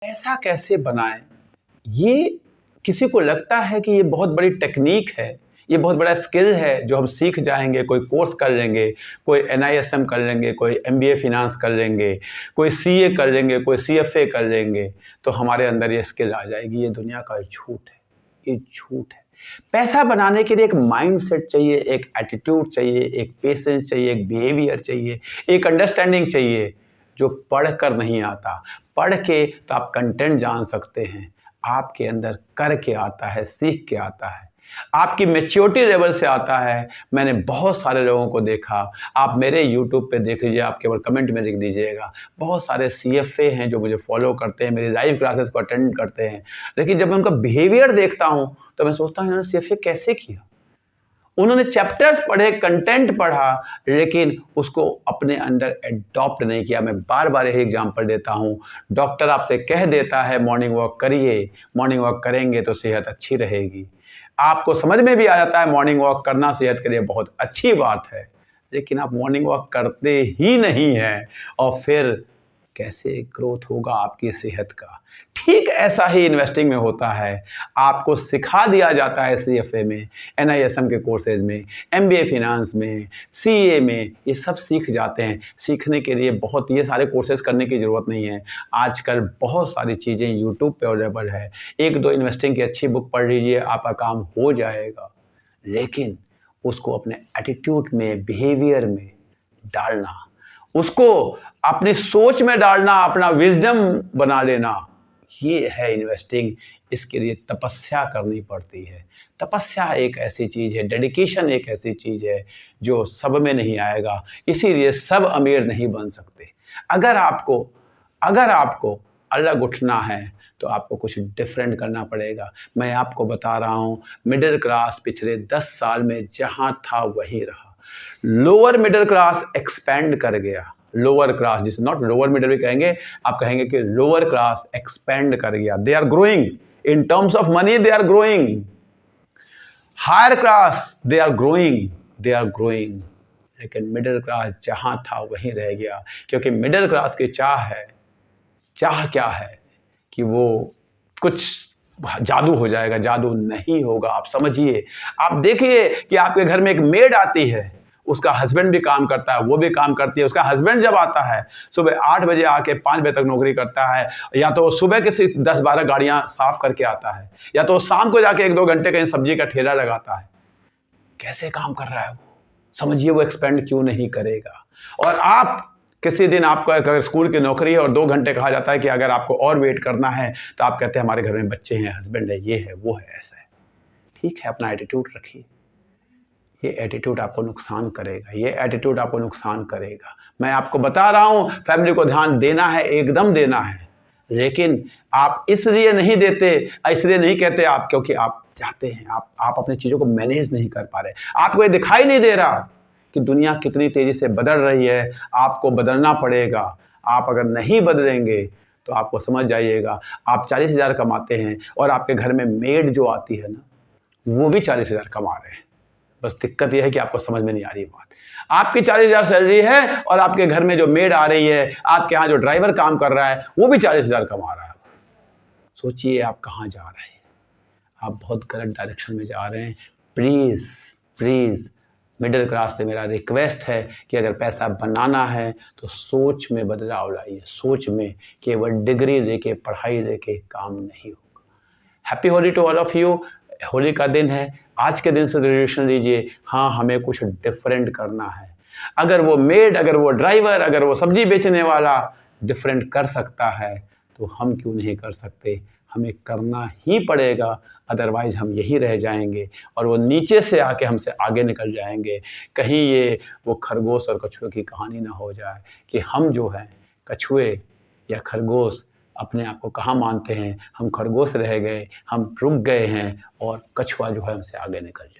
पैसा कैसे बनाएं, ये किसी को लगता है कि ये बहुत बड़ी टेक्निक है, ये बहुत बड़ा स्किल है जो हम सीख जाएंगे, कोई कोर्स कर लेंगे, कोई NISM कर लेंगे, कोई MBA फिनांस कर लेंगे, कोई CA कर लेंगे, कोई CFA कर लेंगे तो हमारे अंदर ये स्किल आ जाएगी। ये दुनिया का झूठ है, ये झूठ है। पैसा बनाने के लिए एक माइंडसेट चाहिए, एक एटीट्यूड चाहिए, एक पेशेंस चाहिए, एक बिहेवियर चाहिए, एक अंडरस्टैंडिंग चाहिए जो पढ़ कर नहीं आता। पढ़ के तो आप कंटेंट जान सकते हैं, आपके अंदर करके आता है, सीख के आता है, आपकी मैच्योरिटी लेवल से आता है। मैंने बहुत सारे लोगों को देखा, आप मेरे YouTube पे देख लीजिए, आप केवल कमेंट में लिख दीजिएगा। बहुत सारे CFA हैं जो मुझे फॉलो करते हैं, मेरी लाइव क्लासेस को अटेंड करते हैं, लेकिन जब मैं उनका बिहेवियर देखता हूँ तो मैं सोचता हूँ इन्होंने CFA कैसे किया। उन्होंने चैप्टर्स पढ़े, कंटेंट पढ़ा, लेकिन उसको अपने अंदर एडॉप्ट नहीं किया। मैं बार बार यही एग्जांपल देता हूँ, डॉक्टर आपसे कह देता है मॉर्निंग वॉक करिए, मॉर्निंग वॉक करेंगे तो सेहत अच्छी रहेगी। आपको समझ में भी आ जाता है मॉर्निंग वॉक करना सेहत के लिए बहुत अच्छी बात है, लेकिन आप मॉर्निंग वॉक करते ही नहीं हैं और फिर कैसे ग्रोथ होगा आपकी सेहत का। ठीक ऐसा ही इन्वेस्टिंग में होता है। आपको सिखा दिया जाता है CFA में, NISM के कोर्सेज में, MBA फिनांस में, CA में, ये सब सीख जाते हैं। सीखने के लिए बहुत ये सारे कोर्सेज करने की ज़रूरत नहीं है। आजकल बहुत सारी चीज़ें यूट्यूब पे अवेलेबल है। एक दो इन्वेस्टिंग की अच्छी बुक पढ़ लीजिए, आपका काम हो जाएगा। लेकिन उसको अपने एटीट्यूड में, बिहेवियर में डालना, उसको अपनी सोच में डालना, अपना विजडम बना लेना, ये है इन्वेस्टिंग। इसके लिए तपस्या करनी पड़ती है। तपस्या एक ऐसी चीज़ है, डेडिकेशन एक ऐसी चीज़ है जो सब में नहीं आएगा। इसीलिए सब अमीर नहीं बन सकते। अगर आपको अलग उठना है तो आपको कुछ डिफरेंट करना पड़ेगा। मैं आपको बता रहा हूँ, मिडिल क्लास पिछले 10 साल में जहाँ था वहीं रहा। लोअर मिडिल क्लास एक्सपेंड कर गया। लोअर क्लास, जिसे नॉट लोअर मिडिल भी कहेंगे, आप कहेंगे कि लोअर क्लास एक्सपेंड कर गया। They are growing in terms of money, they are growing. Higher class, they are growing, लेकिन मिडिल क्लास जहां था वहीं रह गया। क्योंकि मिडिल क्लास की चाह क्या है कि वो कुछ जादू हो जाएगा। जादू नहीं होगा, आप समझिए। आप देखिए कि आपके घर में एक मेड आती है, उसका हस्बैंड भी काम करता है, वो भी काम करती है। उसका हस्बैंड जब आता है सुबह 8 बजे आके 5 बजे तक नौकरी करता है, या तो सुबह के 10-12 गाड़ियां साफ करके आता है, या तो शाम को जाके 1-2 घंटे कहीं सब्जी का ठेला लगाता है। कैसे काम कर रहा है वो, समझिए। वो एक्सपेंड क्यों नहीं करेगा। और आप किसी दिन आपको अगर स्कूल की नौकरी है और 2 घंटे कहा जाता है कि अगर आपको और वेट करना है, तो आप कहते हैं हमारे घर में बच्चे हैं, हस्बैंड है, ये है, वो है, ऐसा है। ठीक है, अपना एटीट्यूड रखिए। ये एटीट्यूड आपको नुकसान करेगा, ये एटीट्यूड आपको नुकसान करेगा। मैं आपको बता रहा हूँ, फैमिली को ध्यान देना है, एकदम देना है, लेकिन आप इसलिए नहीं देते, इसलिए नहीं कहते आप, क्योंकि आप चाहते हैं, आप अपनी चीज़ों को मैनेज नहीं कर पा रहे। आपको ये दिखाई नहीं दे रहा कि दुनिया कितनी तेज़ी से बदल रही है। आपको बदलना पड़ेगा। आप अगर नहीं बदलेंगे तो आपको समझ जाइएगा, आप 40,000 कमाते हैं और आपके घर में मेड जो आती है ना, वो भी 40,000 कमा रहे हैं। बस दिक्कत यह है कि आपको समझ में नहीं आ रही बात। आपकी 40,000 सैलरी है और आपके घर में जो मेड आ रही है, आपके यहाँ जो ड्राइवर काम कर रहा है, वो भी 40,000 कमा रहा है। सोचिए आप कहाँ जा रहे हैं। आप बहुत गलत डायरेक्शन में जा रहे हैं। प्लीज़ मिडिल क्लास से मेरा रिक्वेस्ट है कि अगर पैसा बनाना है तो सोच में बदलाव लाइए। सोच में, केवल डिग्री लेके, पढ़ाई लेके काम नहीं होगा। Happy Holi to all of you. Holi का दिन है, आज के दिन से रेजोल्यूशन लीजिए, हाँ हमें कुछ डिफरेंट करना है। अगर वो मेड, अगर वो ड्राइवर, अगर वो सब्जी बेचने वाला डिफरेंट कर सकता है तो हम क्यों नहीं कर सकते। हमें करना ही पड़ेगा, अदरवाइज हम यही रह जाएंगे और वो नीचे से आके हमसे आगे निकल जाएंगे। कहीं ये वो खरगोश और कछुए की कहानी ना हो जाए कि हम जो हैं कछुए या खरगोश अपने आप को कहाँ मानते हैं। हम खरगोश रह गए, हम रुक गए हैं और कछुआ जो है हमसे आगे निकल जाए।